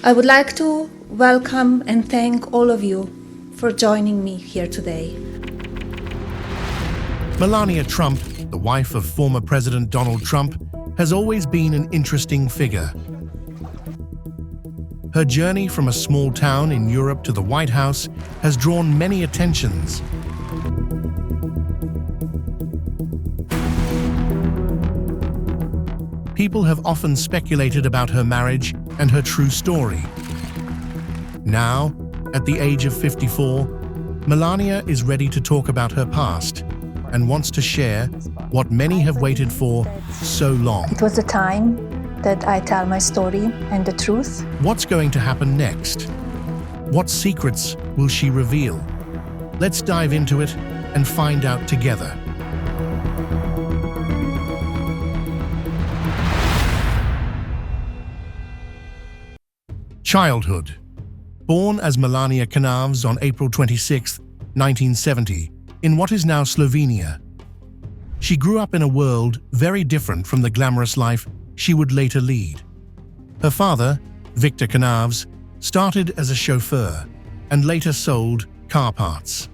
I would like to welcome and thank all of you for joining me here today. Melania Trump, the wife of former President Donald Trump, has always been an interesting figure. Her journey from a small town in Europe to the White House has drawn many attentions. People have often speculated about her marriage and her true story. Now, at the age of 54, Melania is ready to talk about her past and wants to share what many have waited for so long. It was the time that I tell my story and the truth. What's going to happen next? What secrets will she reveal? Let's dive into it and find out together. Childhood. Born as Melania Knavs on April 26, 1970, in what is now Slovenia, she grew up in a world very different from the glamorous life she would later lead. Her father, Victor Knavs, started as a chauffeur and later sold car parts.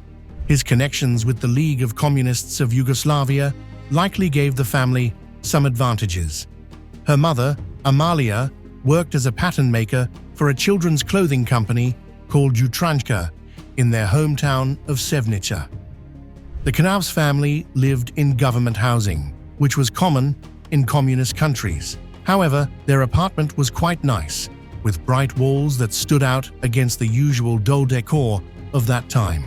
His connections with the League of Communists of Yugoslavia likely gave the family some advantages. Her mother, Amalia, worked as a pattern maker for a children's clothing company called Jutranka in their hometown of Sevnica. The Knavs family lived in government housing, which was common in communist countries. However, their apartment was quite nice, with bright walls that stood out against the usual dull decor of that time.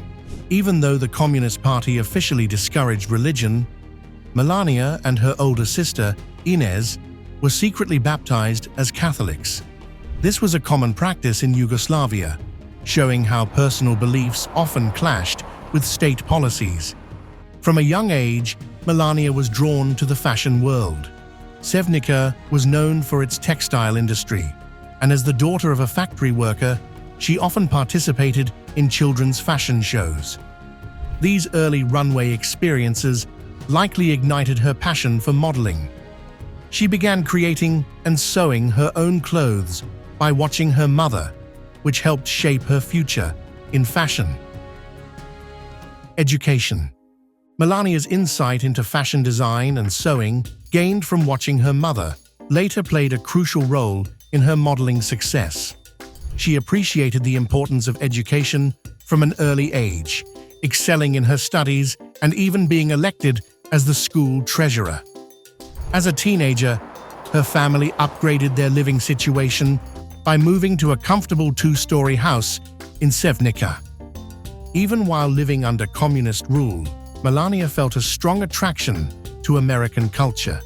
Even though the Communist Party officially discouraged religion, Melania and her older sister, Inez, were secretly baptized as Catholics. This was a common practice in Yugoslavia, showing how personal beliefs often clashed with state policies. From a young age, Melania was drawn to the fashion world. Sevnica was known for its textile industry, and as the daughter of a factory worker, she often participated in children's fashion shows. These early runway experiences likely ignited her passion for modeling. She began creating and sewing her own clothes by watching her mother, which helped shape her future in fashion. Education. Melania's insight into fashion design and sewing, gained from watching her mother, later played a crucial role in her modeling success. She appreciated the importance of education from an early age, excelling in her studies and even being elected as the school treasurer. As a teenager, her family upgraded their living situation by moving to a comfortable two-story house in Sevnica. Even while living under communist rule, Melania felt a strong attraction to American culture.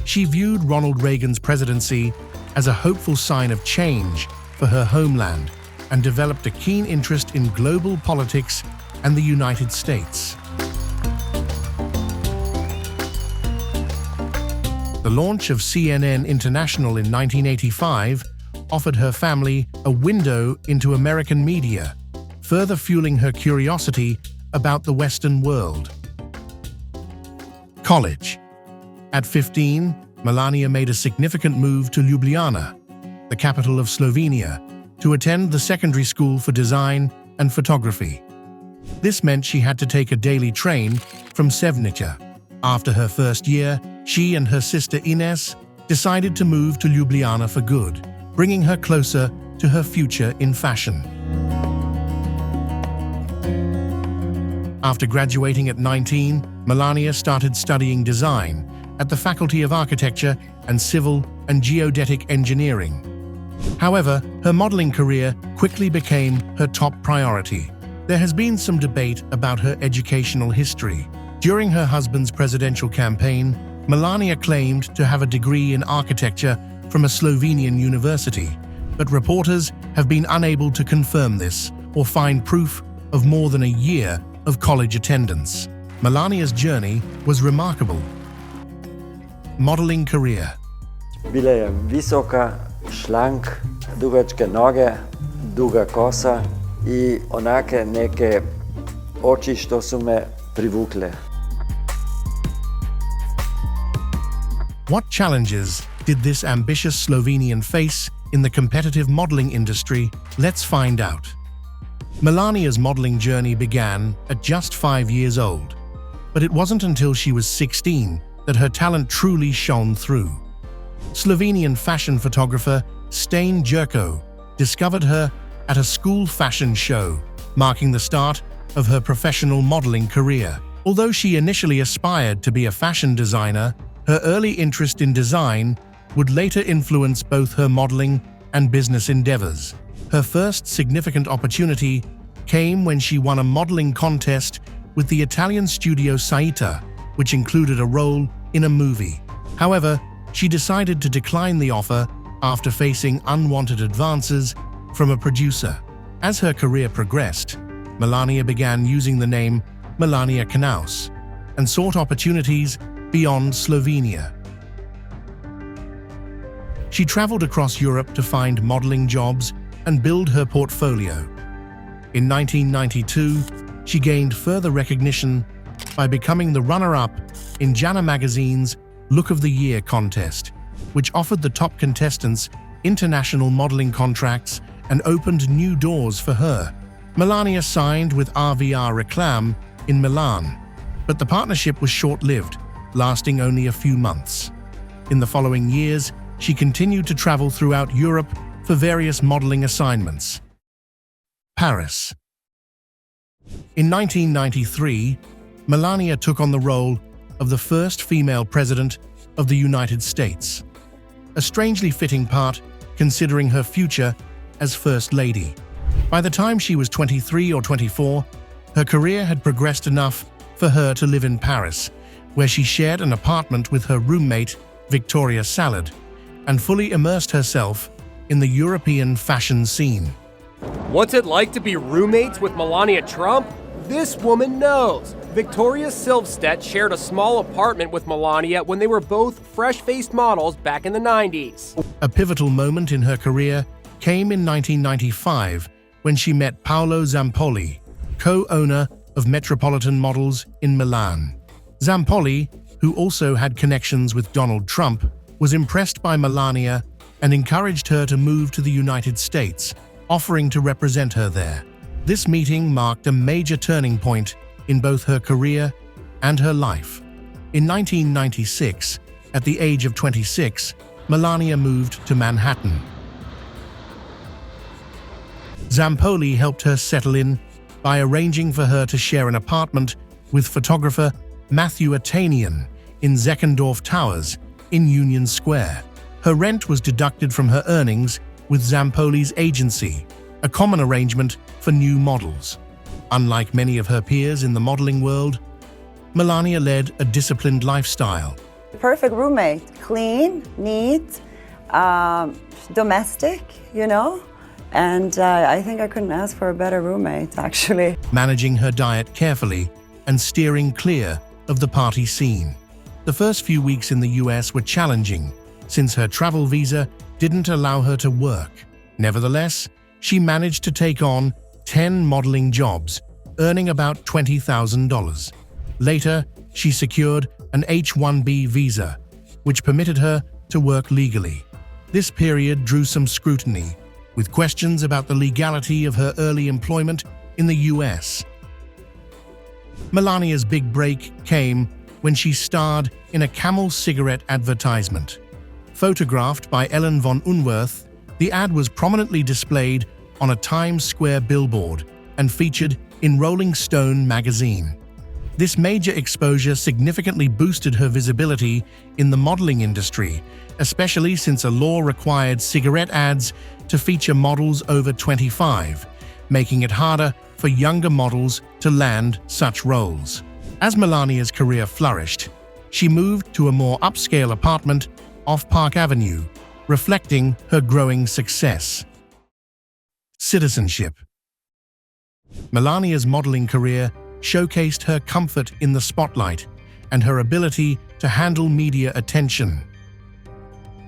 She viewed Ronald Reagan's presidency as a hopeful sign of change for her homeland and developed a keen interest in global politics and the United States. The launch of CNN International in 1985 offered her family a window into American media, further fueling her curiosity about the Western world. College. At 15, Melania made a significant move to Ljubljana, the capital of Slovenia, to attend the secondary school for design and photography. This meant she had to take a daily train from Sevnica. After her first year, she and her sister Ines decided to move to Ljubljana for good, bringing her closer to her future in fashion. After graduating at 19, Melania started studying design at the Faculty of Architecture and Civil and Geodetic Engineering. However, her modeling career quickly became her top priority. There has been some debate about her educational history. During her husband's presidential campaign, Melania claimed to have a degree in architecture from a Slovenian university, but reporters have been unable to confirm this or find proof of more than a year of college attendance. Melania's journey was remarkable. Modeling career. Bila je visoka, šlank, dugačke noge, duga kosa I onake neke oči što su me privukle. What challenges did this ambitious Slovenian face in the competitive modeling industry? Let's find out. Melania's modeling journey began at just 5 years old, but it wasn't until she was 16 that her talent truly shone through. Slovenian fashion photographer Stane Jerko discovered her at a school fashion show, marking the start of her professional modeling career. Although she initially aspired to be a fashion designer, her early interest in design would later influence both her modeling and business endeavors. Her first significant opportunity came when she won a modeling contest with the Italian studio Saita, which included a role in a movie. However, she decided to decline the offer after facing unwanted advances from a producer. As her career progressed, Melania began using the name Melania Knaus and sought opportunities beyond Slovenia. She traveled across Europe to find modeling jobs and build her portfolio. In 1992, she gained further recognition by becoming the runner-up in Jana magazine's Look of the Year contest, which offered the top contestants international modeling contracts and opened new doors for her. Melania signed with RVR Reclam in Milan, but the partnership was short-lived, lasting only a few months. In the following years, she continued to travel throughout Europe for various modeling assignments. Paris. In 1993, Melania took on the role of the first female president of the United States, a strangely fitting part considering her future as First Lady. By the time she was 23 or 24, her career had progressed enough for her to live in Paris, where she shared an apartment with her roommate, Victoria Salad, and fully immersed herself in the European fashion scene. What's it like to be roommates with Melania Trump? This woman knows. Victoria Silvstedt shared a small apartment with Melania when they were both fresh-faced models back in the 90s. A pivotal moment in her career came in 1995 when she met Paolo Zampoli, co-owner of Metropolitan Models in Milan. Zampoli, who also had connections with Donald Trump, was impressed by Melania and encouraged her to move to the United States, offering to represent her there. This meeting marked a major turning point in both her career and her life. In 1996, at the age of 26, Melania moved to Manhattan. Zampoli helped her settle in by arranging for her to share an apartment with photographer Matthew Atanian in Zeckendorf Towers in Union Square. Her rent was deducted from her earnings with Zampoli's agency, a common arrangement for new models. Unlike many of her peers in the modeling world, Melania led a disciplined lifestyle. Perfect roommate, clean, neat, domestic, and I think I couldn't ask for a better roommate, actually. Managing her diet carefully and steering clear of the party scene. The first few weeks in the US were challenging, since her travel visa didn't allow her to work. Nevertheless, she managed to take on 10 modeling jobs, earning about $20,000. Later, she secured an H-1B visa, which permitted her to work legally. This period drew some scrutiny, with questions about the legality of her early employment in the US. Melania's big break came when she starred in a Camel cigarette advertisement. Photographed by Ellen von Unwerth, the ad was prominently displayed on a Times Square billboard and featured in Rolling Stone magazine. This major exposure significantly boosted her visibility in the modeling industry, especially since a law required cigarette ads to feature models over 25, making it harder for younger models to land such roles. As Melania's career flourished, she moved to a more upscale apartment off Park Avenue, reflecting her growing success. Citizenship. Melania's modeling career showcased her comfort in the spotlight and her ability to handle media attention,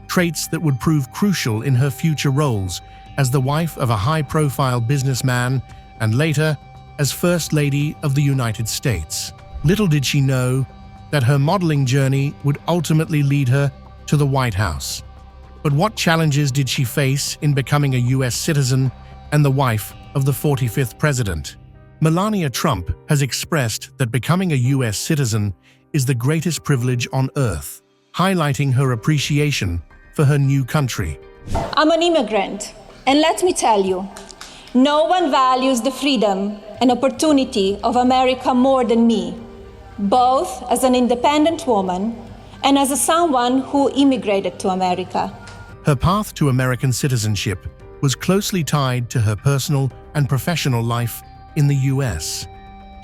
traits that would prove crucial in her future roles as the wife of a high-profile businessman and later as First Lady of the United States. Little did she know that her modeling journey would ultimately lead her to the White House. But what challenges did she face in becoming a US citizen and the wife of the 45th president? Melania Trump has expressed that becoming a US citizen is the greatest privilege on earth, highlighting her appreciation for her new country. I'm an immigrant, and let me tell you, no one values the freedom and opportunity of America more than me, both as an independent woman and as someone who immigrated to America. Her path to American citizenship was closely tied to her personal and professional life in the US.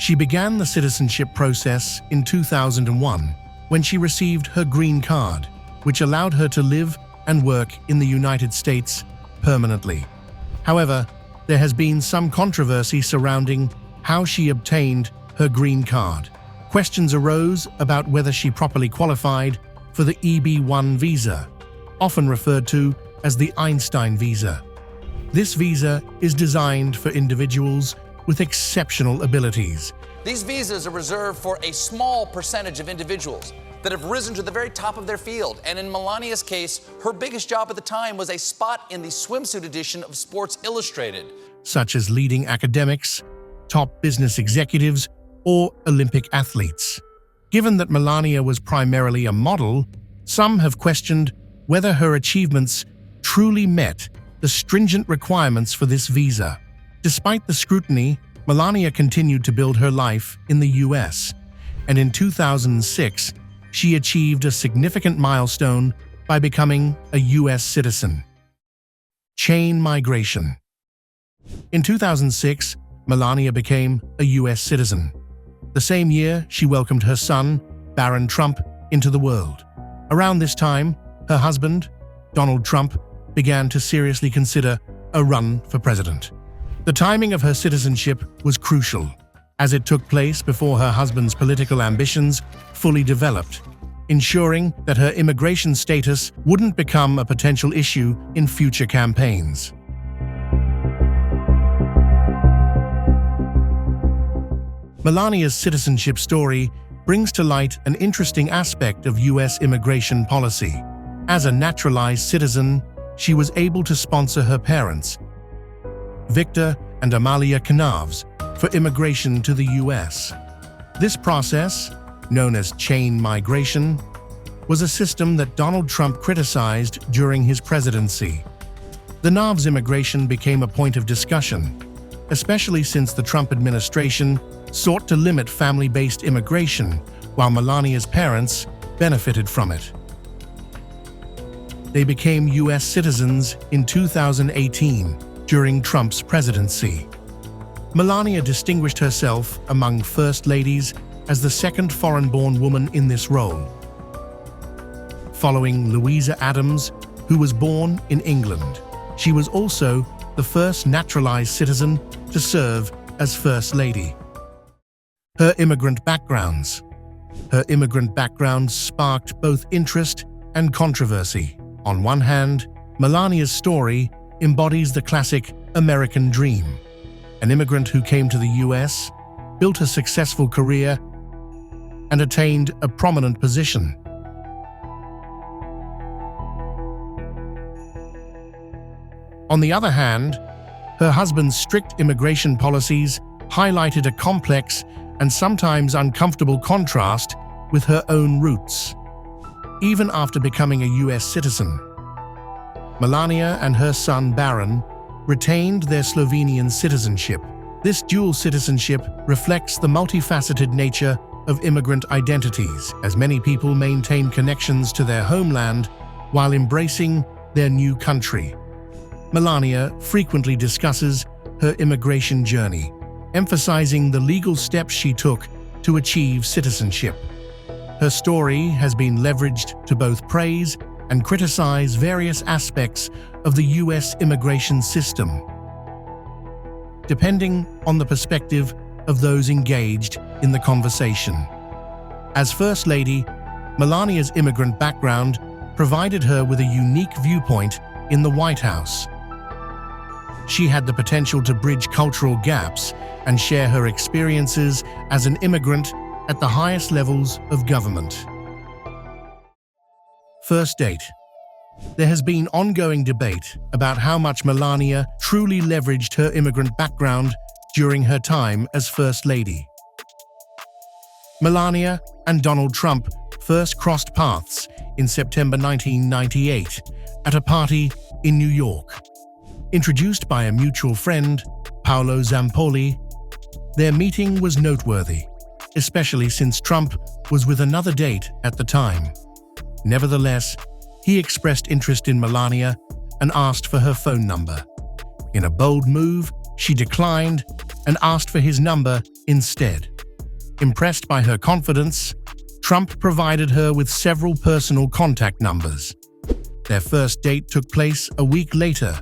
She began the citizenship process in 2001 when she received her green card, which allowed her to live and work in the United States permanently. However, there has been some controversy surrounding how she obtained her green card. Questions arose about whether she properly qualified for the EB-1 visa, often referred to as the Einstein visa. This visa is designed for individuals with exceptional abilities. These visas are reserved for a small percentage of individuals that have risen to the very top of their field. And in Melania's case, her biggest job at the time was a spot in the swimsuit edition of Sports Illustrated. Such as leading academics, top business executives, or Olympic athletes. Given that Melania was primarily a model, some have questioned whether her achievements truly met the stringent requirements for this visa. Despite the scrutiny, Melania continued to build her life in the US, and in 2006, she achieved a significant milestone by becoming a US citizen. Chain migration. In 2006, Melania became a US citizen. The same year, she welcomed her son, Barron Trump, into the world. Around this time, her husband, Donald Trump, began to seriously consider a run for president. The timing of her citizenship was crucial, as it took place before her husband's political ambitions fully developed, ensuring that her immigration status wouldn't become a potential issue in future campaigns. Melania's citizenship story brings to light an interesting aspect of US immigration policy. As a naturalized citizen, she was able to sponsor her parents, Victor and Amalia Canavs, for immigration to the US. This process, known as chain migration, was a system that Donald Trump criticized during his presidency. The Navs immigration became a point of discussion, especially since the Trump administration sought to limit family-based immigration, while Melania's parents benefited from it. They became US citizens in 2018 during Trump's presidency. Melania distinguished herself among first ladies as the second foreign-born woman in this role, following Louisa Adams, who was born in England. She was also the first naturalized citizen to serve as First Lady. Her immigrant backgrounds. Her immigrant background sparked both interest and controversy. On one hand, Melania's story embodies the classic American dream. An immigrant who came to the US, built a successful career, and attained a prominent position. On the other hand, her husband's strict immigration policies highlighted a complex and sometimes uncomfortable contrast with her own roots. Even after becoming a US citizen, Melania and her son Barron retained their Slovenian citizenship. This dual citizenship reflects the multifaceted nature of immigrant identities, as many people maintain connections to their homeland while embracing their new country. Melania frequently discusses her immigration journey, emphasizing the legal steps she took to achieve citizenship. Her story has been leveraged to both praise and criticize various aspects of the US immigration system, depending on the perspective of those engaged in the conversation. As First Lady, Melania's immigrant background provided her with a unique viewpoint in the White House. She had the potential to bridge cultural gaps and share her experiences as an immigrant at the highest levels of government. First date. There has been ongoing debate about how much Melania truly leveraged her immigrant background during her time as First Lady. Melania and Donald Trump first crossed paths in September 1998 at a party in New York. Introduced by a mutual friend, Paolo Zampoli, their meeting was noteworthy, especially since Trump was with another date at the time. Nevertheless, he expressed interest in Melania and asked for her phone number. In a bold move, she declined and asked for his number instead. Impressed by her confidence, Trump provided her with several personal contact numbers. Their first date took place a week later,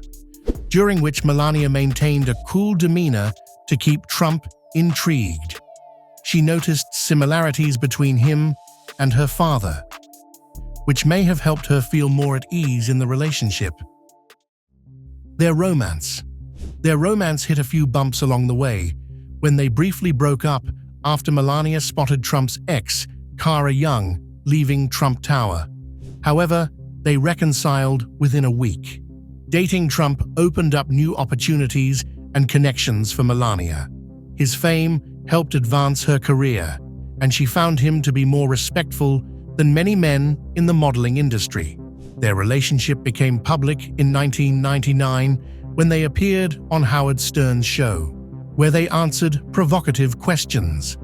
during which Melania maintained a cool demeanor to keep Trump intrigued. She noticed similarities between him and her father, which may have helped her feel more at ease in the relationship. Their romance hit a few bumps along the way when they briefly broke up after Melania spotted Trump's ex, Cara Young, leaving Trump Tower. However, they reconciled within a week. Dating Trump opened up new opportunities and connections for Melania. His fame helped advance her career, and she found him to be more respectful than many men in the modeling industry. Their relationship became public in 1999 when they appeared on Howard Stern's show, where they answered provocative questions.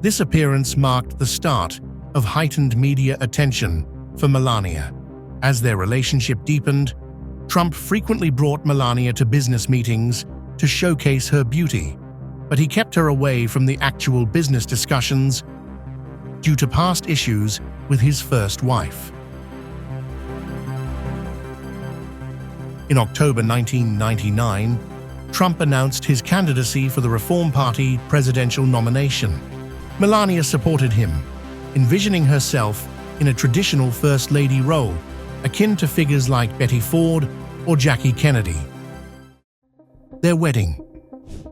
This appearance marked the start of heightened media attention for Melania. As their relationship deepened, Trump frequently brought Melania to business meetings to showcase her beauty, but he kept her away from the actual business discussions due to past issues with his first wife. In October 1999, Trump announced his candidacy for the Reform Party presidential nomination. Melania supported him, envisioning herself in a traditional First Lady role, akin to figures like Betty Ford or Jackie Kennedy. Their wedding.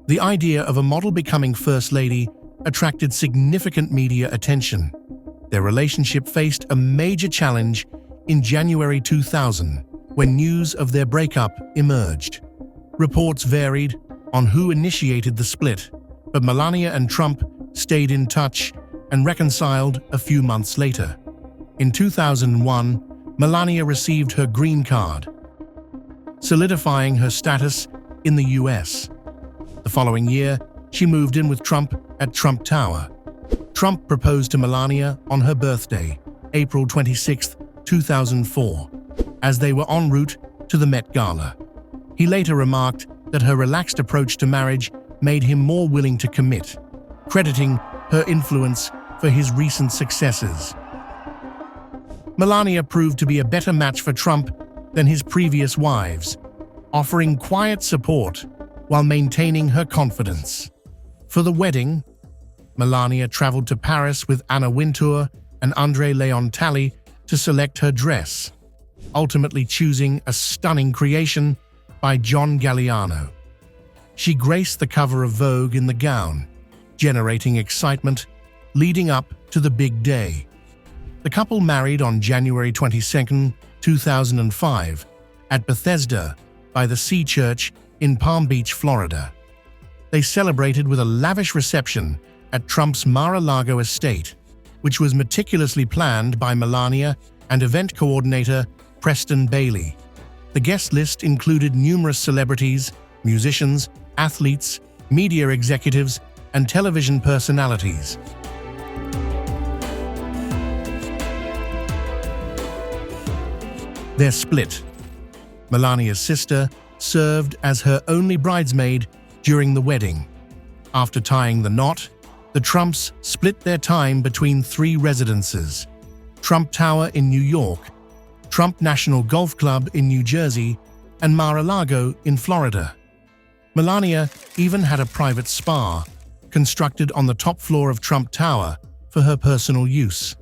The idea of a model becoming First Lady attracted significant media attention. Their relationship faced a major challenge in January 2000 when news of their breakup emerged. Reports varied on who initiated the split, but Melania and Trump stayed in touch and reconciled a few months later. In 2001, Melania received her green card, solidifying her status in the US. The following year, she moved in with Trump at Trump Tower. Trump proposed to Melania on her birthday, April 26, 2004, as they were en route to the Met Gala. He later remarked that her relaxed approach to marriage made him more willing to commit, crediting her influence for his recent successes. Melania proved to be a better match for Trump than his previous wives, offering quiet support while maintaining her confidence. For the wedding, Melania traveled to Paris with Anna Wintour and André Léon Talley to select her dress, ultimately choosing a stunning creation by John Galliano. She graced the cover of Vogue in the gown, generating excitement leading up to the big day. The couple married on January 22, 2005, at Bethesda by the Sea Church in Palm Beach, Florida. They celebrated with a lavish reception at Trump's Mar-a-Lago estate, which was meticulously planned by Melania and event coordinator Preston Bailey. The guest list included numerous celebrities, musicians, athletes, media executives, and television personalities. Their split. Melania's sister served as her only bridesmaid during the wedding. After tying the knot, the Trumps split their time between three residences: Trump Tower in New York, Trump National Golf Club in New Jersey, and Mar-a-Lago in Florida. Melania even had a private spa constructed on the top floor of Trump Tower for her personal use.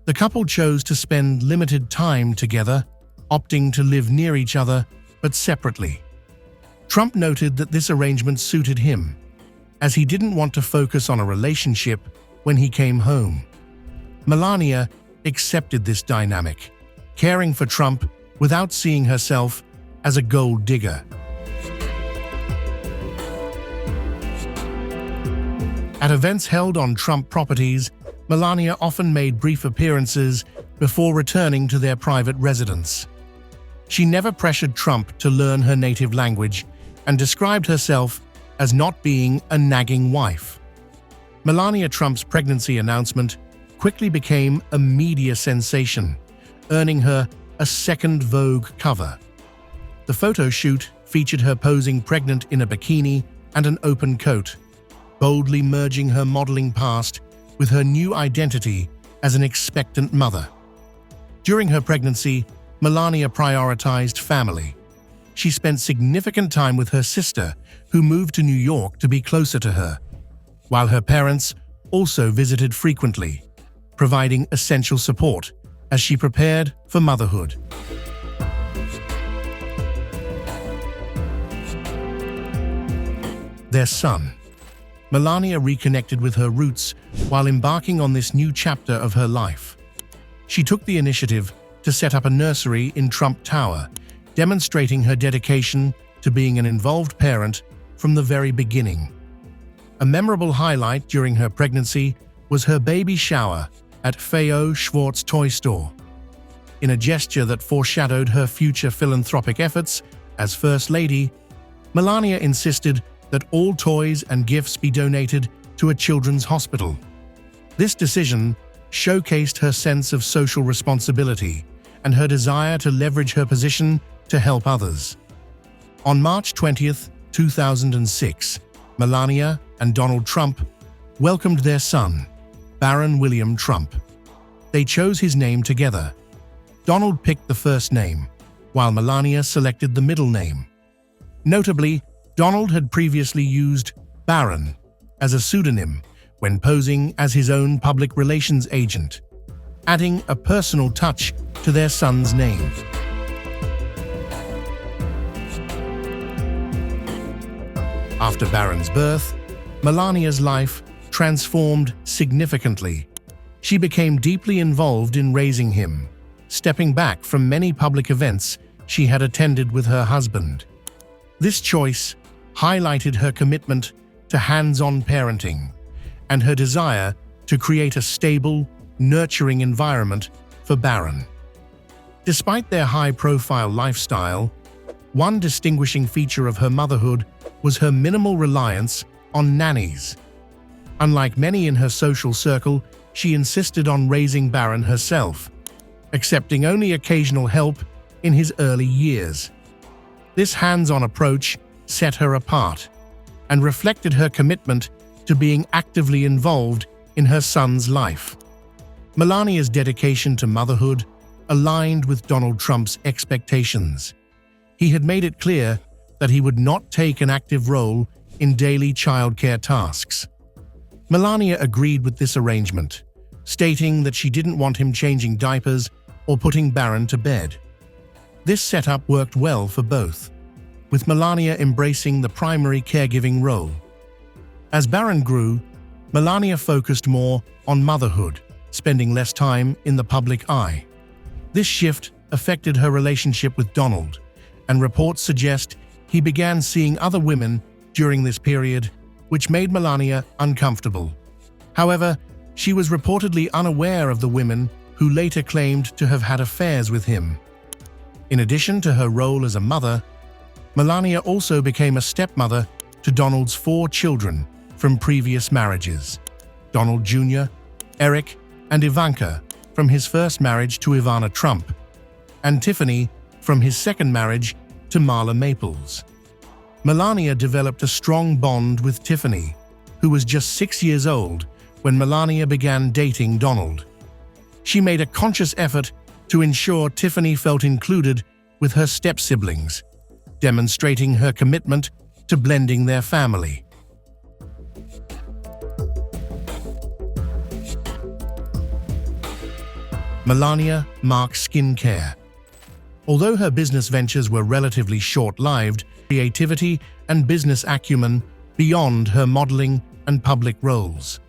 The couple chose to spend limited time together, opting to live near each other but separately. Trump noted that this arrangement suited him, as he didn't want to focus on a relationship when he came home. Melania accepted this dynamic, caring for Trump without seeing herself as a gold digger. At events held on Trump properties, Melania often made brief appearances before returning to their private residence. She never pressured Trump to learn her native language and described herself as not being a nagging wife. Melania Trump's pregnancy announcement quickly became a media sensation, earning her a second Vogue cover. The photo shoot featured her posing pregnant in a bikini and an open coat, boldly merging her modeling past with her new identity as an expectant mother. During her pregnancy, Melania prioritized family. She spent significant time with her sister, who moved to New York to be closer to her, while her parents also visited frequently, providing essential support as she prepared for motherhood. Their son. Melania reconnected with her roots while embarking on this new chapter of her life. She took the initiative to set up a nursery in Trump Tower, demonstrating her dedication to being an involved parent from the very beginning. A memorable highlight during her pregnancy was her baby shower at Feo Schwartz Toy Store. In a gesture that foreshadowed her future philanthropic efforts as First Lady, Melania insisted that all toys and gifts be donated to a children's hospital. This decision showcased her sense of social responsibility and her desire to leverage her position to help others. On March 20, 2006, Melania and Donald Trump welcomed their son, Baron William Trump. They chose his name together. Donald picked the first name, while Melania selected the middle name. Notably, Donald had previously used Baron as a pseudonym when posing as his own public relations agent, adding a personal touch to their son's name. After Baron's birth, Melania's life transformed significantly. She became deeply involved in raising him, stepping back from many public events she had attended with her husband. This choice highlighted her commitment to hands-on parenting and her desire to create a stable, nurturing environment for Baron. Despite their high-profile lifestyle, one distinguishing feature of her motherhood was her minimal reliance on nannies. Unlike many in her social circle, she insisted on raising Baron herself, accepting only occasional help in his early years. This hands-on approach set her apart and reflected her commitment to being actively involved in her son's life. Melania's dedication to motherhood aligned with Donald Trump's expectations. He had made it clear that he would not take an active role in daily childcare tasks. Melania agreed with this arrangement, stating that she didn't want him changing diapers or putting Baron to bed. This setup worked well for both, with Melania embracing the primary caregiving role. As Baron grew, Melania focused more on motherhood, spending less time in the public eye. This shift affected her relationship with Donald, and reports suggest he began seeing other women during this period, which made Melania uncomfortable. However, she was reportedly unaware of the women who later claimed to have had affairs with him. In addition to her role as a mother, Melania also became a stepmother to Donald's 4 children from previous marriages: Donald Jr., Eric, and Ivanka from his first marriage to Ivana Trump, and Tiffany from his second marriage to Marla Maples. Melania developed a strong bond with Tiffany, who was just 6 years old when Melania began dating Donald. She made a conscious effort to ensure Tiffany felt included with her step-siblings, demonstrating her commitment to blending their family. Melania Mark Skincare. Although her business ventures were relatively short-lived, creativity and business acumen beyond her modeling and public roles.